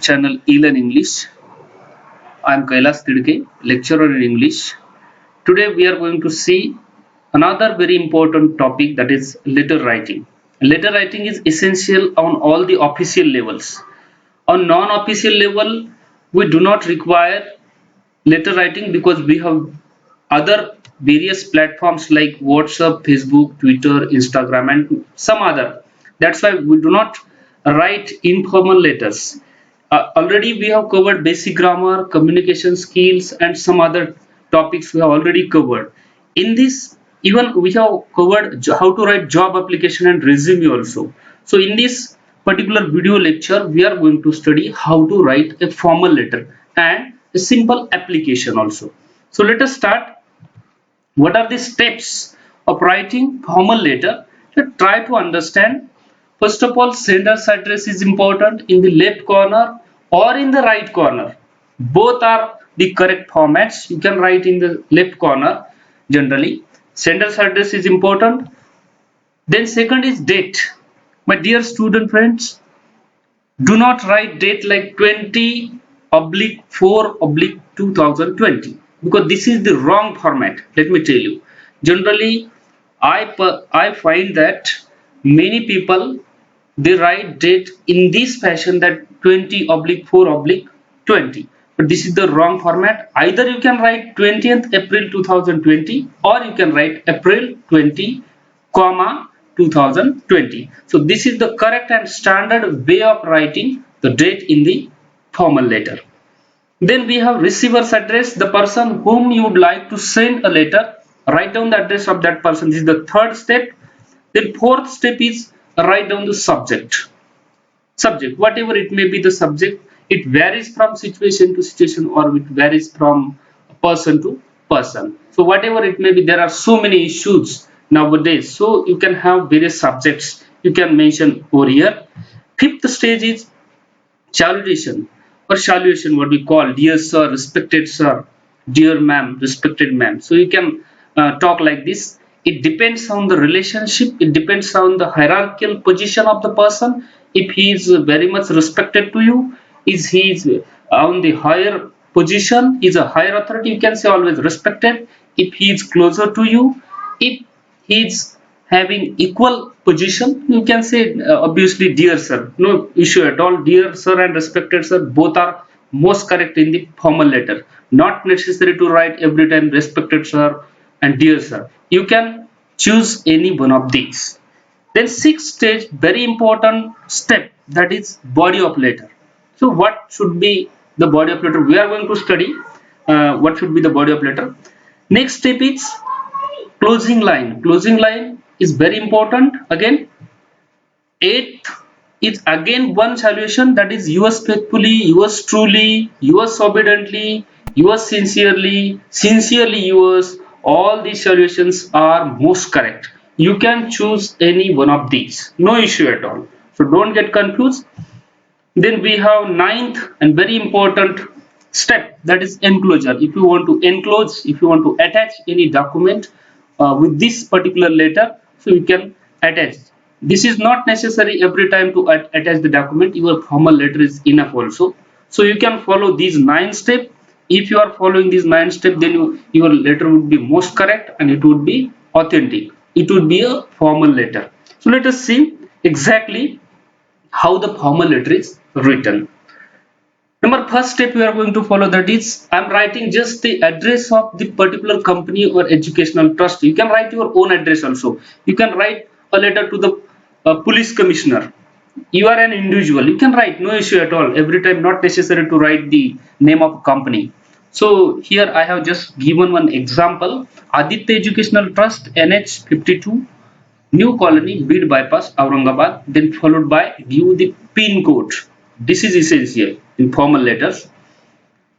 channel eLearn English. I am Kailas Tidke, lecturer in English. Today we are going to see another very important topic, that is letter writing. Letter writing is essential on all the official levels. On non-official level, we do not require letter writing because we have other various platforms like WhatsApp, Facebook, Twitter, Instagram, and some other. That's why we do not write informal letters. Already we have covered basic grammar, communication skills, and some other topics we have already covered. In this, even we have covered how to write job application and resume also. So in this particular video lecture, we are going to study how to write a formal letter and a simple application also. So let us start. What are the steps of writing formal letter? Let's try to understand. First of all, sender's address is important in the left corner or in the right corner. Both are the correct formats. You can write in the left corner generally. Sender's address is important. Then second is date. My dear student friends, do not write date like 20/4/2020 because this is the wrong format. Let me tell you. Generally, I find that many people they write date in this fashion, that 20/4/20, but this is the wrong format. Either you can write 20th April 2020 or you can write April 20, 2020. So this is the correct and standard way of writing the date in the formal letter. Then we have receiver's address, the person whom you would like to send a letter. Write down the address of that person. This is the third step. Then fourth step is write down the subject. Subject, whatever it may be the subject, it varies from situation to situation or it varies from person to person. So whatever it may be, there are so many issues nowadays. So you can have various subjects you can mention over here. Fifth stage is salutation or salutation, what we call dear sir, respected sir, dear ma'am, respected ma'am. So you can talk like this. It depends on the relationship. It depends on the hierarchical position of the person. If he is very much respected to you, is he is on the higher position, is a higher authority, you can say always respected. If he is closer to you, if he is having equal position, you can say obviously dear sir, no issue at all. Dear sir and respected sir, both are most correct in the formal letter. Not necessary to write every time respected sir and dear sir. You can choose any one of these. Then sixth stage, very important step, that is body of letter. So what should be the body of letter? We are going to study what should be the body of letter. Next step is closing line. Closing line is very important. Again, eighth is again one salutation, that is yours faithfully, yours truly, yours obediently, yours sincerely, sincerely yours. All these solutions are most correct. You can choose any one of these, no issue at all. So don't get confused. Then we have ninth and very important step, that is enclosure. If you want to enclose, if you want to attach any document with this particular letter, so you can attach. This is not necessary every time to attach the document. Your formal letter is enough also. So you can follow these 9 steps. If you are following these 9 steps, then your letter would be most correct and it would be authentic. It would be a formal letter. So let us see exactly how the formal letter is written. Number first step we are going to follow, that is I am writing just the address of the particular company or educational trust. You can write your own address also. You can write a letter to the police commissioner. You are an individual, you can write, no issue at all. Every time not necessary to write the name of a company. So here I have just given one example. Aditya Educational Trust, NH 52, New Colony, Bid Bypass, Aurangabad. Then followed by give the pin code. This is essential in formal letters.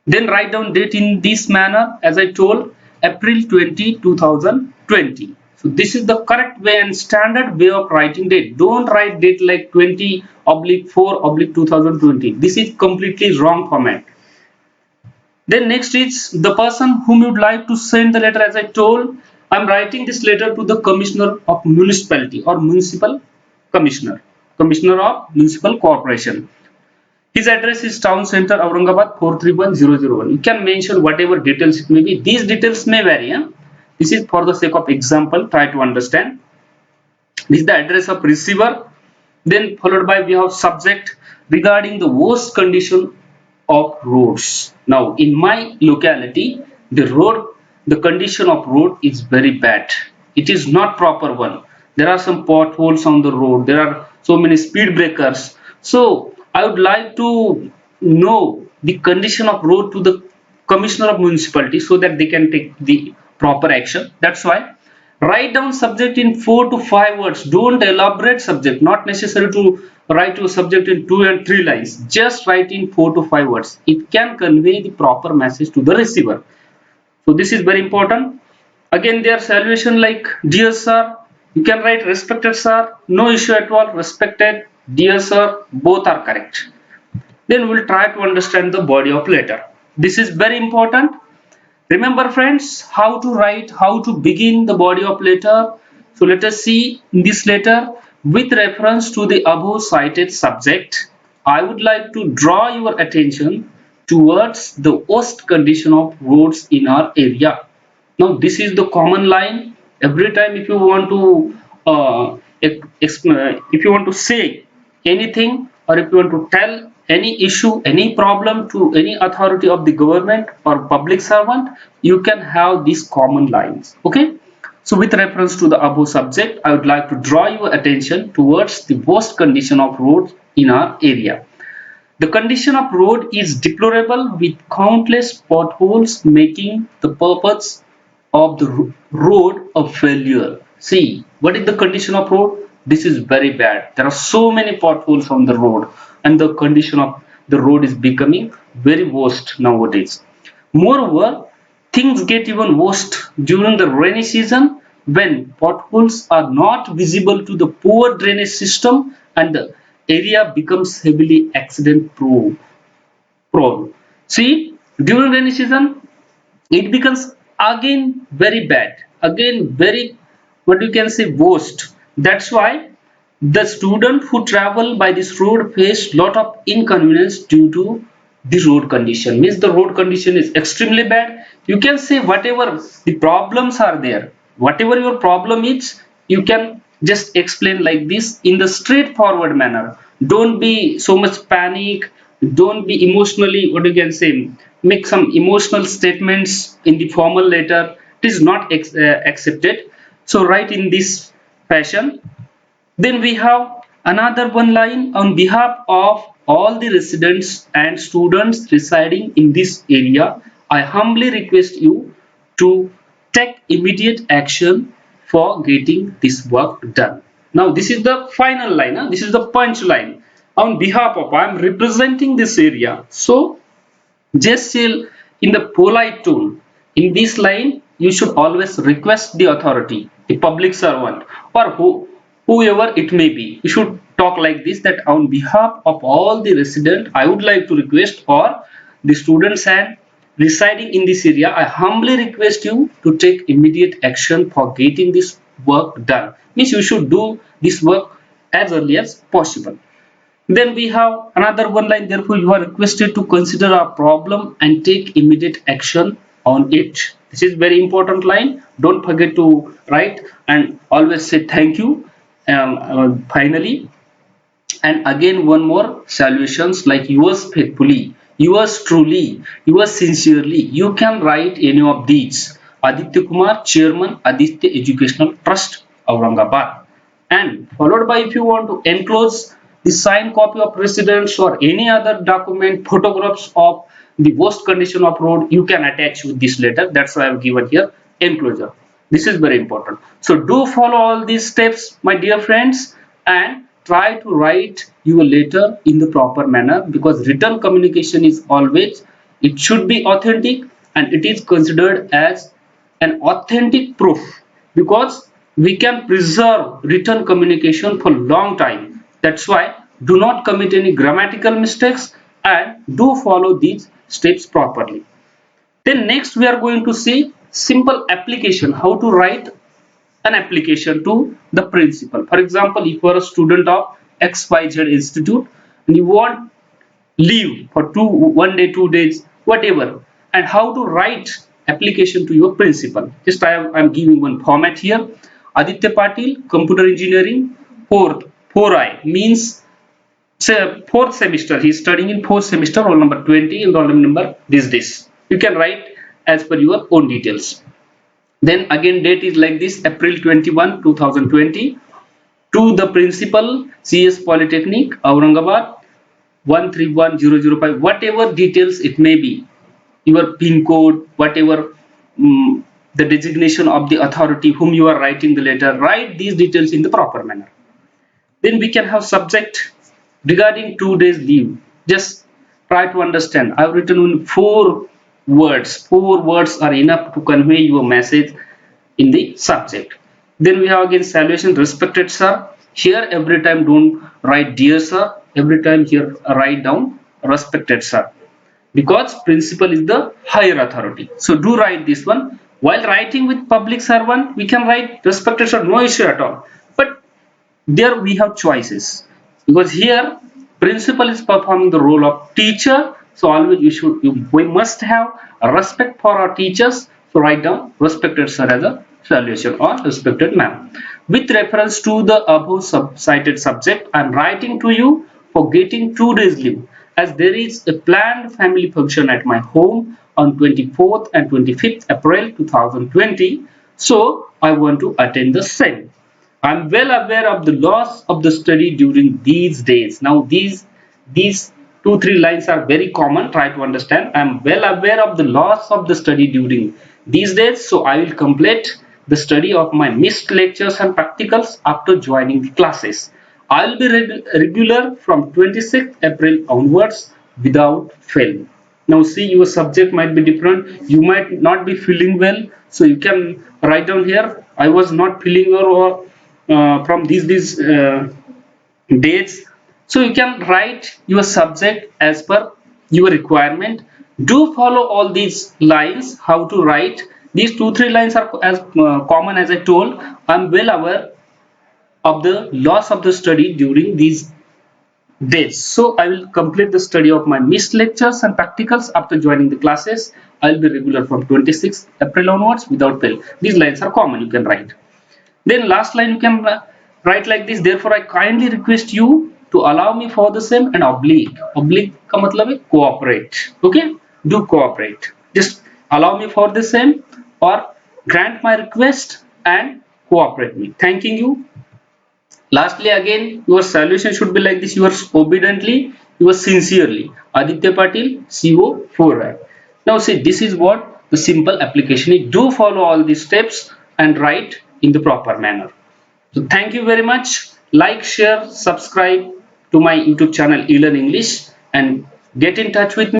Then write down date in this manner, as I told, April 20, 2020. So this is the correct way and standard way of writing date. Don't write date like 20/4/2020. This is completely wrong format. Then next is the person whom you would like to send the letter. As I told, I am writing this letter to the commissioner of municipality or municipal commissioner, commissioner of municipal corporation. His address is Town Center, Aurangabad 431001. You can mention whatever details it may be. These details may vary. This is for the sake of example. Try to understand. This is the address of receiver. Then followed by we have subject regarding the worst condition of roads. Now in my locality, the condition of road is very bad. It is not proper one. There are some potholes on the road. There are so many speed breakers. So I would like to know the condition of road to the commissioner of municipality so that they can take the proper action. That's why write down subject in 4 to 5 words. Don't elaborate subject. Not necessary to write your subject in 2 and 3 lines. Just write in 4 to 5 words. It can convey the proper message to the receiver. So this is very important. Again, their salutation like dear sir. You can write respected sir. No issue at all. Respected, dear sir. Both are correct. Then we'll try to understand the body of letter. This is very important. Remember friends, how to write, how to begin the body of letter. So let us see in this letter with reference to the above cited subject. I would like to draw your attention towards the worst condition of roads in our area. Now this is the common line. Every time if you want to if you want to say anything or if you want to tell any issue, any problem to any authority of the government or public servant, you can have these common lines. Okay. So with reference to the above subject, I would like to draw your attention towards the worst condition of roads in our area. The condition of road is deplorable with countless potholes making the purpose of the road a failure. See, what is the condition of road? This is very bad. There are so many potholes on the road and the condition of the road is becoming very worst nowadays. Moreover, things get even worse during the rainy season when potholes are not visible to the poor drainage system and the area becomes heavily accident prone. See, during rainy season, it becomes again very bad, again very what you can say worst. That's why the student who travel by this road face lot of inconvenience due to the road condition. Means the road condition is extremely bad. You can say whatever the problems are there, whatever your problem is, you can just explain like this in the straightforward manner. Don't be so much panic. Don't be emotionally what you can say make some emotional statements in the formal letter. It is not accepted. So write in this fashion. Then we have another one line on behalf of all the residents and students residing in this area. I humbly request you to take immediate action for getting this work done. Now this is the final line. This is the punch line. On behalf of, I am representing this area. So just still in the polite tone. In this line, you should always request the authority, the public servant, or whoever it may be. You should talk like this that on behalf of all the residents, I would like to request or the students and residing in this area, I humbly request you to take immediate action for getting this work done. Means you should do this work as early as possible. Then we have another one line, therefore you are requested to consider our problem and take immediate action on it. This is very important line. Don't forget to write and always say thank you. Finally, and again one more saluations like yours faithfully, yours truly, yours sincerely. You can write any of these. Aditya Kumar, Chairman, Aditya Educational Trust, Aurangabad. And followed by if you want to enclose the signed copy of residence or any other document, photographs of the worst condition of road, you can attach with this letter. That's why I have given here enclosure. This is very important. So do follow all these steps, my dear friends, and try to write your letter in the proper manner, because written communication is always, it should be authentic and it is considered as an authentic proof, because we can preserve written communication for long time. That's why do not commit any grammatical mistakes and do follow these steps properly. Then next we are going to see simple application, how to write an application to the principal. For example, if you are a student of XYZ Institute and you want leave for 1 day, 2 days, whatever, and how to write application to your principal. Just I'm giving one format here. Aditya Patil, computer engineering, four I means fourth semester. He is studying in fourth semester, roll number 20 and roll number this. You can write as per your own details. Then again date is like this, April 21, 2020, to the principal, CS Polytechnic, Aurangabad, 131005, whatever details it may be, your pin code, whatever, the designation of the authority whom you are writing the letter, write these details in the proper manner. Then we can have subject regarding 2 days leave. Just try to understand. I've written in 4 words. 4 words are enough to convey your message in the subject. Then we have again salutation, respected sir. Here every time don't write dear sir. Every time here write down respected sir, because principal is the higher authority. So do write this one. While writing with public servant, we can write respected sir, no issue at all. But there we have choices, because here principal is performing the role of teacher, so always we must have a respect for our teachers. So write down respected sir as a salutation, or respected ma'am. With reference to the above cited subject, I am writing to you for getting 2 days leave, as there is a planned family function at my home on 24th and 25th April 2020, so I want to attend the same. I'm well aware of the loss of the study during these days. Now these 2-3 lines are very common. Try to understand. I'm well aware of the loss of the study during these days. So I will complete the study of my missed lectures and practicals after joining the classes. I'll be regular from 26th April onwards without fail. Now see, your subject might be different. You might not be feeling well. So you can write down here, I was not feeling well, or from these dates. So you can write your subject as per your requirement. Do follow all these lines, how to write. These 2-3 lines are as common as I told. I'm well aware of the loss of the study during these days. So I will complete the study of my missed lectures and practicals after joining the classes. I'll be regular from 26th April onwards without fail. These lines are common, you can write. Then last line you can write like this, therefore I kindly request you to allow me for the same, and oblique. Oblique का मतलब है cooperate. Okay, do cooperate. Just allow me for the same, or grant my request and cooperate me. Thanking you. Lastly, again, your solution should be like this: yours obediently, yours sincerely. Aditya Patil, CO 4. Now see, this is what the simple application is. Do follow all these steps and write in the proper manner. So thank you very much. Like, share, subscribe to my YouTube channel eLearn English, and get in touch with me.